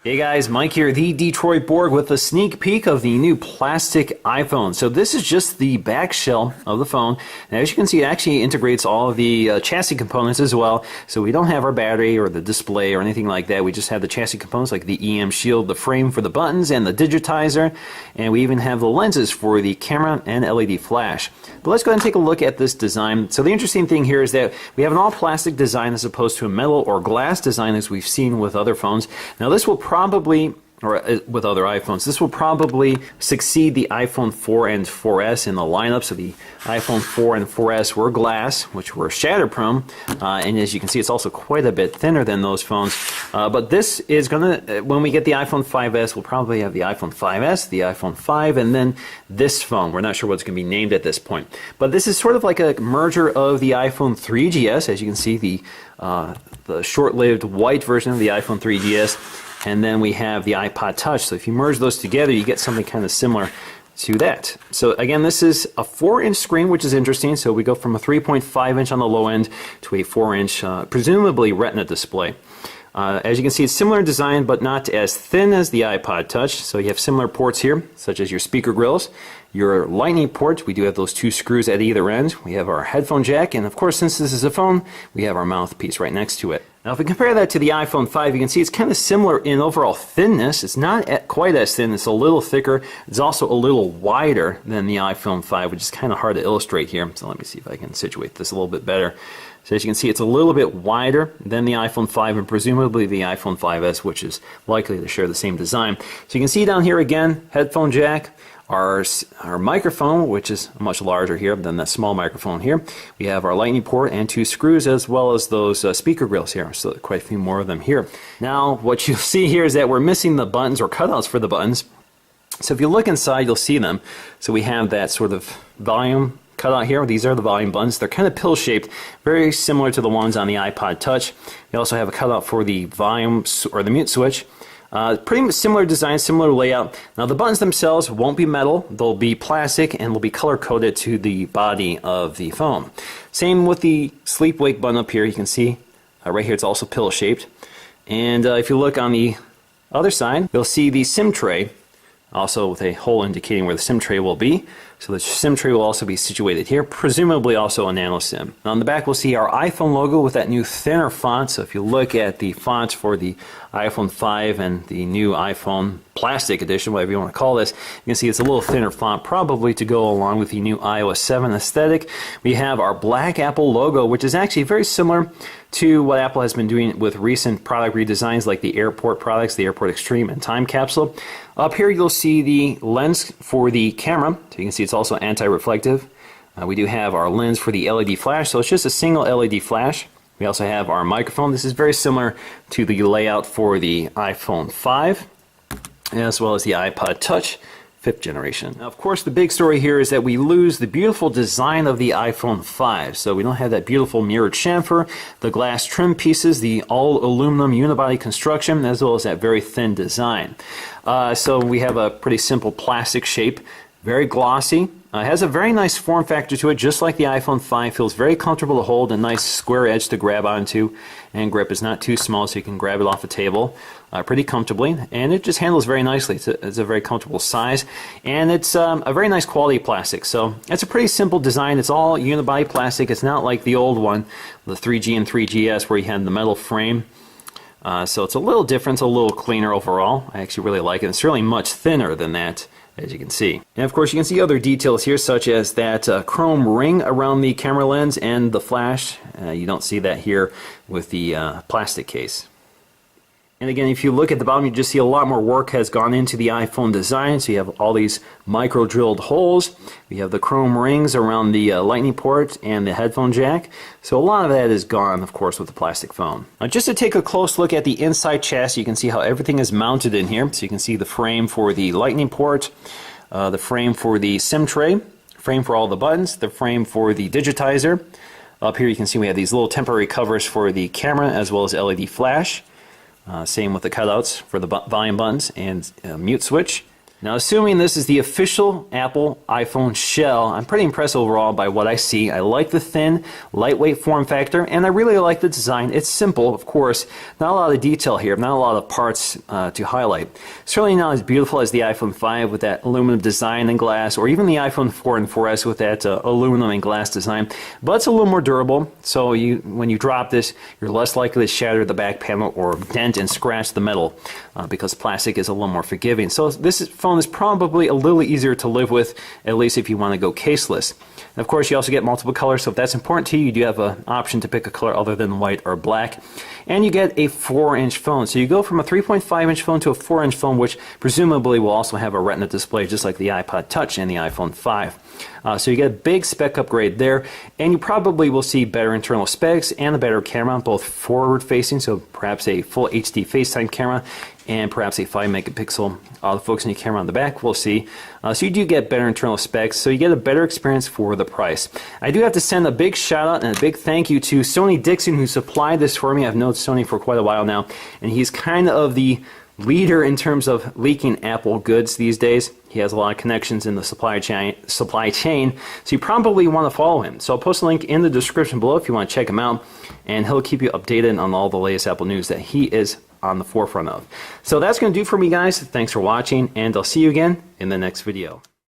Hey guys, Mike here, the Detroit Borg with a sneak peek of the new plastic iPhone. So this is just the back shell of the phone. And as you can see, it actually integrates all of the chassis components as well. So we don't have our battery or the display or anything like that. We just have the chassis components like the EM shield, the frame for the buttons, and the digitizer. And we even have the lenses for the camera and LED flash. But let's go ahead and take a look at this design. So the interesting thing here is that we have an all plastic design as opposed to a metal or glass design as we've seen with other phones. Now this will probably, or with other iPhones, this will probably succeed the iPhone 4 and 4S in the lineup. So the iPhone 4 and 4S were glass, which were shatter prone, and as you can see, it's also quite a bit thinner than those phones. But this is gonna, when we get the iPhone 5S, we'll probably have the iPhone 5S, the iPhone 5, and then this phone. We're not sure what it's going to be named at this point. But this is sort of like a merger of the iPhone 3GS, as you can see, the short-lived white version of the iPhone 3GS. And then we have the iPod Touch. So if you merge those together, you get something kind of similar to that. So again, this is a 4-inch screen, which is interesting. So we go from a 3.5-inch on the low end to a 4-inch, presumably Retina display. As you can see, it's similar design, but not as thin as the iPod Touch. So you have similar ports here, such as your speaker grills, your lightning port. We do have those 2 screws at either end. We have our headphone jack, and of course, since this is a phone, we have our mouthpiece right next to it. Now, if we compare that to the iPhone 5, you can see it's kind of similar in overall thinness. It's not quite as thin. It's a little thicker. It's also a little wider than the iPhone 5, which is kind of hard to illustrate here. So let me see if I can situate this a little bit better. So as you can see, it's a little bit wider than the iPhone 5 and presumably the iPhone 5S, which is likely to share the same design. So you can see down here again, headphone jack, our microphone, which is much larger here than that small microphone here. We have our lightning port and 2 screws, as well as those speaker grills here. So quite a few more of them here. Now, what you'll see here is that we're missing the buttons or cutouts for the buttons. So if you look inside, you'll see them. So we have that sort of volume cutout here. These are the volume buttons. They're kind of pill-shaped, very similar to the ones on the iPod Touch. We also have a cutout for the volume or the mute switch. Pretty similar design, similar layout. Now the buttons themselves won't be metal, they'll be plastic and will be color coded to the body of the phone. Same with the sleep wake button up here. You can see right here it's also pill shaped. And if you look on the other side, you'll see the SIM tray, also with a hole indicating where the SIM tray will be. So the SIM tray will also be situated here, presumably also a nano SIM. Now on the back we'll see our iPhone logo with that new thinner font. So if you look at the fonts for the iPhone 5 and the new iPhone plastic edition, whatever you want to call this, you can see it's a little thinner font, probably to go along with the new iOS 7 aesthetic. We have our black Apple logo, which is actually very similar to what Apple has been doing with recent product redesigns like the Airport products, the Airport Extreme and Time Capsule. Up here you'll see the lens for the camera, so you can see it's also anti-reflective. We do have our lens for the LED flash, so it's just a single LED flash. We also have our microphone. This is very similar to the layout for the iPhone 5, as well as the iPod Touch 5th generation. Now, of course, the big story here is that we lose the beautiful design of the iPhone 5. So we don't have that beautiful mirrored chamfer, the glass trim pieces, the all aluminum unibody construction, as well as that very thin design. So we have a pretty simple plastic shape, very glossy. It has a very nice form factor to it, just like the iPhone 5. Feels very comfortable to hold, a nice square edge to grab onto, and grip is not too small, so you can grab it off a table pretty comfortably, and it just handles very nicely. It's a very comfortable size, and it's a very nice quality plastic. So it's a pretty simple design. It's all unibody plastic. It's not like the old one, the 3G and 3GS, where you had the metal frame. So it's a little different, it's a little cleaner overall. I actually really like it. It's really much thinner than that, as you can see. And of course you can see other details here, such as that chrome ring around the camera lens and the flash. You don't see that here with the plastic case. And again, if you look at the bottom, you just see a lot more work has gone into the iPhone design. So you have all these micro drilled holes. We have the chrome rings around the lightning port and the headphone jack. So a lot of that is gone, of course, with the plastic phone. Now, just to take a close look at the inside chassis, you can see how everything is mounted in here. So you can see the frame for the lightning port, the frame for the SIM tray, frame for all the buttons, the frame for the digitizer. Up here you can see we have these little temporary covers for the camera as well as LED flash. Same with the cutouts for the volume buttons and mute switch. Now, assuming this is the official Apple iPhone shell, I'm pretty impressed overall by what I see. I like the thin, lightweight form factor, and I really like the design. It's simple, of course, not a lot of detail here, not a lot of parts to highlight. Certainly not as beautiful as the iPhone 5 with that aluminum design and glass, or even the iPhone 4 and 4S with that aluminum and glass design, but it's a little more durable, so when you drop this, you're less likely to shatter the back panel or dent and scratch the metal because plastic is a little more forgiving. So this phone is probably a little easier to live with, at least if you want to go caseless. And of course, you also get multiple colors, so if that's important to you, you do have an option to pick a color other than white or black. And you get a 4-inch phone. So you go from a 3.5-inch phone to a 4-inch phone, which presumably will also have a Retina display, just like the iPod Touch and the iPhone 5. So you get a big spec upgrade there, and you probably will see better internal specs and a better camera, both forward-facing, so perhaps a full HD FaceTime camera, and perhaps a 5-megapixel autofocusing camera on the back, we'll see. So you do get better internal specs, so you get a better experience for the price. I do have to send a big shout out and a big thank you to Sony Dixon, who supplied this for me. I've known Sony for quite a while now, and he's kind of the leader in terms of leaking Apple goods these days. He has a lot of connections in the supply chain, so you probably want to follow him. So I'll post a link in the description below if you want to check him out, and he'll keep you updated on all the latest Apple news that he is on the forefront of. So that's going to do for me, guys. Thanks for watching, and I'll see you again in the next video.